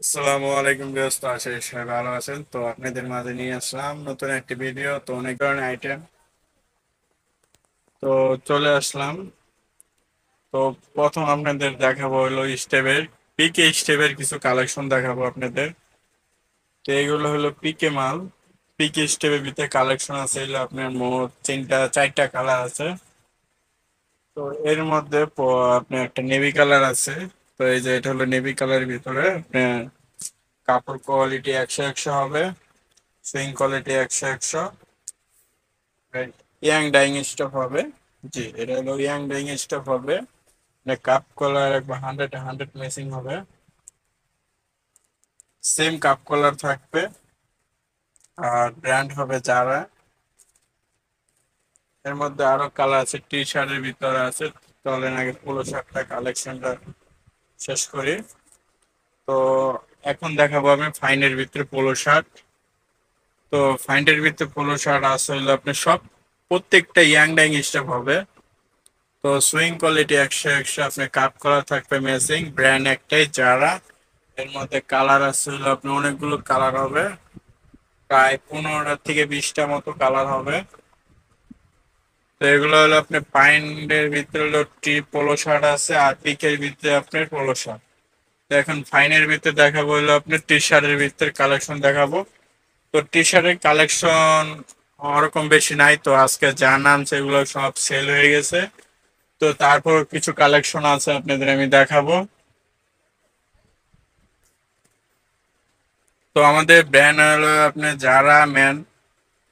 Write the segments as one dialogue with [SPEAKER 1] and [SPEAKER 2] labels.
[SPEAKER 1] আসসালামু আলাইকুম দোস্ত, আশা করি সবাই ভালো আছেন। তো আপনাদের মাঝে নিয়ে আসলাম নতুন একটি ভিডিও। তো অনেক ধরনের আইটেম তো চলে আসলাম। তো প্রথম আপনাদের দেখাবো হলো স্টেপের পিকে স্টেপের কিছু কালেকশন দেখাবো আপনাদের। তো এগুলো হলো পিকে মাল। পিকে স্টেপের ভিতরে কালেকশন আছে হলো আপনার মোট চারটা কালার আছে। তো এর মধ্যে আপনার একটা নেভি কালার আছে। তো এই যে এটা হলো নেভি কালারের ভিতরে আপনার কাপড় কোয়ালিটি 100 হবে, sewing quality 100। Yarn dyeing stuff হবে। জি, এটা হলো ইয়াং ডাইং স্টফ হবে। কাপ কলার একবার 100 মেসিং হবে। সেম কাপ কলার থাকবে। আর ব্র্যান্ড হবে যারা। এর মধ্যে আরো কালার আছে, টি শার্টের ভিতরে আছে। চলেন আগে পোলো শার্টটা কালেকশনটা শেষ করি। তো এখন দেখাবো আমি ফাইনের ভিতরে পোলো শার্ট। তো ফাইনের ভিতরে পোলো শার্ট আছে হলো আপনার সব প্রত্যেকটা ইয়াং ডাইং স্টফ হবে। তো সুইং কোয়ালিটি 100 আপনার কাপ কলার থাকবে ম্যাচিং, ব্র্যান্ড একটাই যারা। এর মধ্যে কালার আছে হলো আপনার অনেকগুলো কালার হবে, প্রায় 15টা থেকে 20টা মতো কালার হবে। তো এগুলো হলো আপনার পাইনের ভিতরে হলো টি পোলো শার্ট আছে, আর পিকের ভিতরে আপনার পোলো শার্ট। তো এখন ফাইনের ভিতরে দেখাবো হলো আপনার টি শার্টের ভিতরে কালেকশন দেখাবো। তো টি শার্টের কালেকশন ওরকম বেশি নাই, তো আজকে যা নাম সেগুলো সব সেল হয়ে গেছে। তো তারপর কিছু কালেকশন আছে আপনাদের আমি দেখাবো। তো আমাদের ব্র্যান্ড হলো আপনার যারা ম্যান,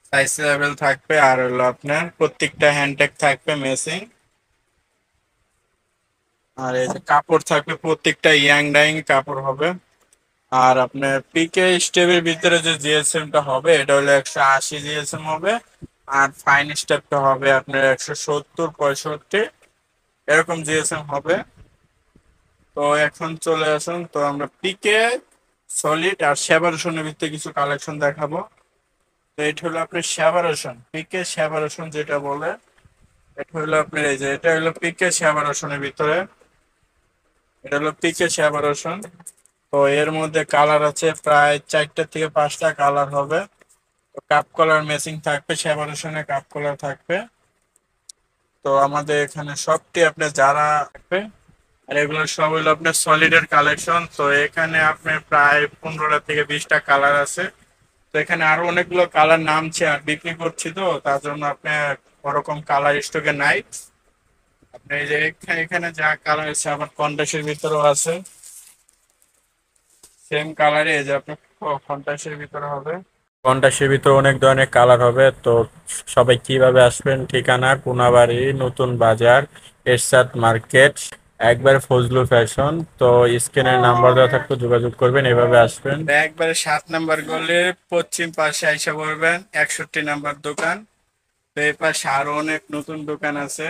[SPEAKER 1] সাইজ লেভেল থাকবে। আর হলো আপনার প্রত্যেকটা হ্যান্ডটেক থাকবে মেসিং। আর এই যে কাপড় থাকবে প্রত্যেকটা ইয়াং ডাইং কাপড় হবে। আর আপনার পিকে স্টেপের ভিতরে যে জিএসএমটা হবে এটা হলো 180 জিএসএম হবে। আর ফাইন স্টেপটা হবে আপনার 170 65 এরকম জিএসএম হবে। তো এখন চলে আসুন, তো আমরা পিকে সলিড আর সেভারেশনের ভিতরে কিছু কালেকশন দেখাবো। তো এটা হলো আপনার সেভারেশন, পিকে সেভারেশন যেটা বলে। এটা হলো আপনার এই যে এটা হলো পিকে সেভারেশনের ভিতরে। এটা হলো পিকে সেভারেশন। তো এর মধ্যে কালার আছে প্রায় 4টা থেকে 5টা কালার হবে। তো কাপ কলার ম্যাচিং থাকবে, সেভারেশনে কাপ কলার থাকবে। তো আমাদের এখানে সবটি আপনার যারা থাকবে। আর এগুলো সব হলো আপনার সলিডের কালেকশন। তো এখানে আপনার প্রায় 15টা থেকে 20টা কালার আছে। তো এখানে আরো অনেকগুলো কালার নামছে আর বিক্রি করছি, তো তার জন্য আপনার ওরকম কালার স্টকে নাই। আপনি এই যে এখানে যা কালার আছে আবার কন্ট্রাস্টের ভিতরেও আছে, সেম কালারে এই যে আপনার কন্ট্রাস্টের ভিতরে হবে। কন্ট্রাস্টের ভিতরে অনেক ধরনের কালার হবে। তো সবাই কিভাবে আসবেন, ঠিকানা কোনাবাড়ি নতুন বাজার, এরশাদ মার্কেট, একবার ফজলু ফ্যাশন। তো স্ক্রিনের নাম্বার দেওয়া থাকলে যোগাযোগ করবেন, এভাবে আসবেন। একবারে 7 নাম্বার গলে পশ্চিম পাশে আইসা পড়বেন, 61 নাম্বার দোকান। তো এই পাশে আরো অনেক নতুন দোকান আছে।